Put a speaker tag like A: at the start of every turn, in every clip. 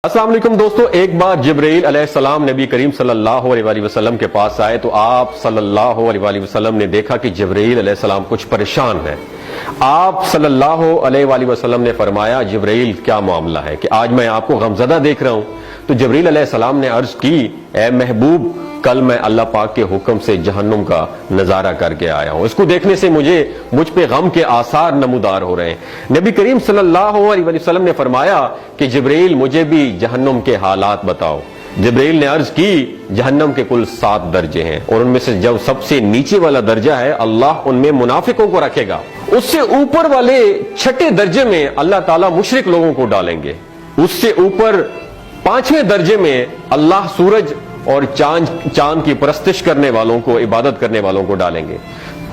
A: السلام علیکم دوستو، ایک بار جبرائیل علیہ السلام نبی کریم صلی اللہ علیہ وآلہ وسلم کے پاس آئے تو آپ صلی اللہ علیہ وآلہ وسلم نے دیکھا کہ جبرائیل علیہ السلام کچھ پریشان ہے۔ آپ صلی اللہ علیہ وآلہ وسلم نے فرمایا جبرائیل کیا معاملہ ہے کہ آج میں آپ کو غمزدہ دیکھ رہا ہوں؟ تو جبرائیل علیہ السلام نے عرض کی اے محبوب، کل میں اللہ پاک کے حکم سے جہنم کا نظارہ کر کے آیا ہوں، اس کو دیکھنے سے مجھ پہ غم کے آثار نمودار ہو رہے ہیں۔ نبی کریم صلی اللہ علیہ وسلم نے فرمایا کہ جبرائیل مجھے بھی جہنم کے حالات بتاؤ۔ جبرائیل نے عرض کی جہنم کے کل 7 درجے ہیں اور ان میں سے جو سب سے نیچے والا درجہ ہے اللہ ان میں منافقوں کو رکھے گا، اس سے اوپر والے 6 درجے میں اللہ تعالیٰ مشرک لوگوں کو ڈالیں گے، اس سے اوپر 5ویں درجے میں اللہ سورج اور چاند کی پرستش کرنے والوں کو، عبادت کرنے والوں کو ڈالیں گے،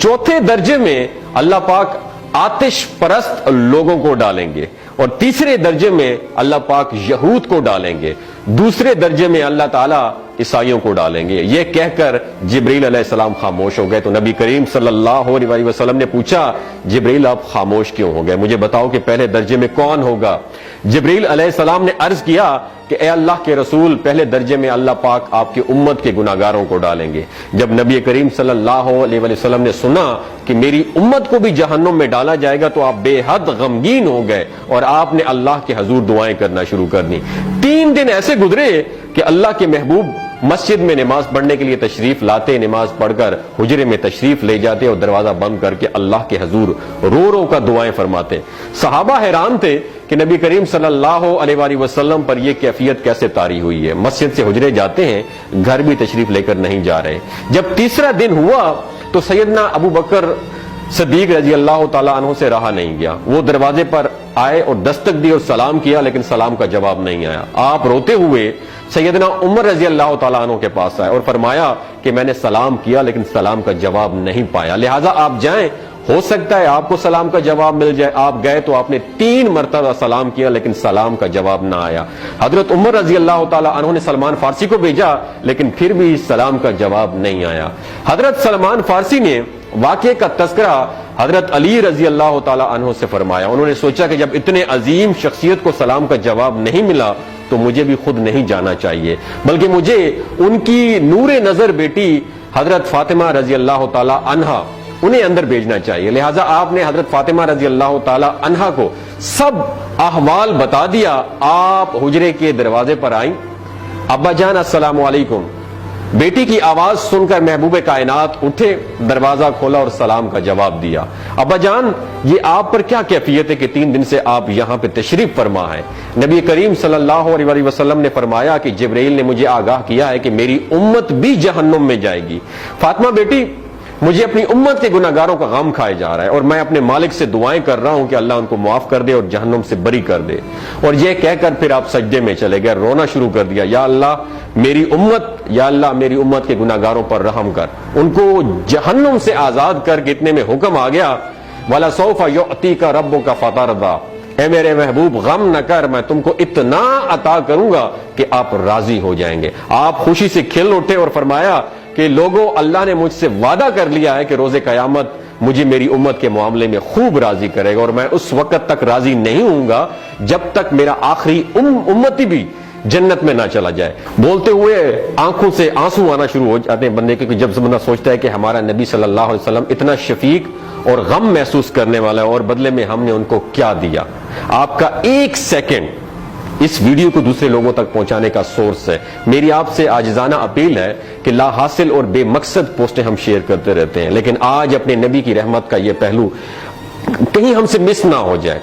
A: 4تھے درجے میں اللہ پاک آتش پرست لوگوں کو ڈالیں گے، اور 3رے درجے میں اللہ پاک یہود کو ڈالیں گے، 2 درجے میں اللہ تعالیٰ عیسائیوں کو ڈالیں گے۔ یہ کہہ کر جبرائیل علیہ السلام خاموش ہو گئے تو نبی کریم صلی اللہ علیہ وسلم نے پوچھا جبرائیل آپ خاموش کیوں ہو گئے؟ مجھے بتاؤ کہ پہلے درجے میں کون ہوگا؟ جبرائیل علیہ السلام نے عرض کیا کہ اے اللہ کے رسول، پہلے درجے میں اللہ پاک آپ کی امت کے گناہگاروں کو ڈالیں گے۔ جب نبی کریم صلی اللہ علیہ وسلم نے سنا کہ میری امت کو بھی جہنم میں ڈالا جائے گا تو آپ بے حد غمگین ہو گئے اور آپ نے اللہ کے حضور دعائیں کرنا شروع کر دی۔ 3 دن ایسے گزرے کہ اللہ کے محبوب مسجد میں نماز پڑھنے کے لیے تشریف لاتے، نماز پڑھ کر حجرے میں تشریف لے جاتے اور دروازہ بند کر کے اللہ کے حضور رو رو کر دعائیں فرماتے۔ صحابہ حیران تھے کہ نبی کریم صلی اللہ علیہ وآلہ وسلم پر یہ کیفیت کیسے طاری ہوئی ہے، مسجد سے حجرے جاتے ہیں، گھر بھی تشریف لے کر نہیں جا رہے۔ جب 3را دن ہوا تو سیدنا ابو بکر صدیق رضی اللہ تعالیٰ عنہ سے رہا نہیں گیا، وہ دروازے پر آئے اور دستک دی اور سلام کیا لیکن سلام کا جواب نہیں آیا۔ آپ روتے ہوئے سیدنا عمر رضی اللہ تعالیٰ عنہ کے پاس آئے اور فرمایا کہ میں نے سلام کیا لیکن سلام کا جواب نہیں پایا، لہٰذا آپ جائیں، ہو سکتا ہے آپ کو سلام کا جواب مل جائے۔ آپ گئے تو آپ نے 3 مرتبہ سلام کیا لیکن سلام کا جواب نہ آیا۔ حضرت عمر رضی اللہ تعالیٰ عنہ نے سلمان فارسی کو بھیجا لیکن پھر بھی سلام کا جواب نہیں آیا۔ حضرت سلمان فارسی نے واقعے کا تذکرہ حضرت علی رضی اللہ تعالیٰ عنہ سے فرمایا۔ انہوں نے سوچا کہ جب اتنے عظیم شخصیت کو سلام کا جواب نہیں ملا تو مجھے بھی خود نہیں جانا چاہیے، بلکہ مجھے ان کی نور نظر بیٹی حضرت فاطمہ رضی اللہ تعالیٰ عنہا انہیں اندر بھیجنا چاہیے۔ لہٰذا آپ نے حضرت فاطمہ رضی اللہ تعالیٰ عنہا کو سب احوال بتا دیا۔ آپ حجرے کے دروازے پر آئیں، ابا جان السلام علیکم۔ بیٹی کی آواز سن کر محبوب کائنات اٹھے، دروازہ کھولا اور سلام کا جواب دیا۔ ابا جان یہ آپ پر کیا کیفیت ہے کہ 3 دن سے آپ یہاں پہ تشریف فرما ہے؟ نبی کریم صلی اللہ علیہ وسلم نے فرمایا کہ جبرائیل نے مجھے آگاہ کیا ہے کہ میری امت بھی جہنم میں جائے گی۔ فاطمہ بیٹی، مجھے اپنی امت کے گناہگاروں کا غم کھائے جا رہا ہے اور میں اپنے مالک سے دعائیں کر رہا ہوں کہ اللہ ان کو معاف کر دے اور جہنم سے بری کر دے۔ اور یہ کہہ کر پھر آپ سجدے میں چلے گئے، رونا شروع کر دیا، یا اللہ میری امت کے گناہگاروں پر رحم کر، ان کو جہنم سے آزاد کر کے اتنے میں حکم آ گیا وَلَسَوْفَ يُعْتِيكَ رَبُّكَ فَتَرْضَىٰ، اے میرے محبوب غم نہ کر، میں تم کو اتنا عطا کروں گا کہ آپ راضی ہو جائیں گے۔ آپ خوشی سے کھل اٹھے اور فرمایا کہ لوگوں، اللہ نے مجھ سے وعدہ کر لیا ہے کہ روز قیامت مجھے میری امت کے معاملے میں خوب راضی کرے گا، اور میں اس وقت تک راضی نہیں ہوں گا جب تک میرا آخری امتی بھی جنت میں نہ چلا جائے۔ بولتے ہوئے آنکھوں سے آنسو آنا شروع ہو جاتے ہیں بندے کے، جب بندہ سوچتا ہے کہ ہمارا نبی صلی اللہ علیہ وسلم اتنا شفیق اور غم محسوس کرنے والا ہے اور بدلے میں ہم نے ان کو کیا دیا۔ آپ کا 1 سیکنڈ اس ویڈیو کو دوسرے لوگوں تک پہنچانے کا سورس ہے۔ میری آپ سے عاجزانہ اپیل ہے کہ لا حاصل اور بے مقصد پوسٹیں ہم شیئر کرتے رہتے ہیں، لیکن آج اپنے نبی کی رحمت کا یہ پہلو کہیں ہم سے مس نہ ہو جائے۔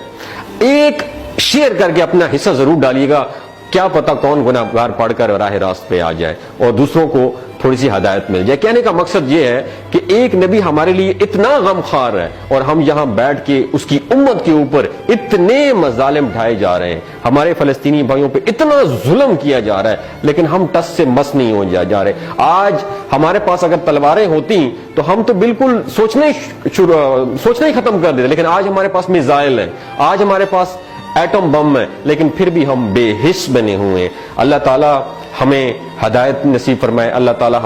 A: ایک شیئر کر کے اپنا حصہ ضرور ڈالیے گا، کیا پتا کون گناہگار پڑھ کر راہ راست پہ آ جائے اور دوسروں کو تھوڑی سی ہدایت مل جائے۔ کہنے کا مقصد یہ ہے کہ ایک نبی ہمارے لیے اتنا غم خوار ہے اور ہم یہاں بیٹھ کے اس کی امت کے اوپر اتنے مظالم ڈھائے جا رہے ہیں، ہمارے فلسطینی بھائیوں پہ اتنا ظلم کیا جا رہا ہے، لیکن ہم ٹس سے مس نہیں ہو جا رہے۔ آج ہمارے پاس اگر تلواریں ہوتی تو ہم تو بالکل سوچنا ہی ختم کر دیتے، لیکن آج ہمارے پاس میزائل ہیں، آج ہمارے پاس ایٹم بم ہے، لیکن پھر بھی ہم بے حس بنے ہوئے ہیں۔ اللہ تعالی ہمیں ہدایت نصیب فرمائے، اللہ تعالی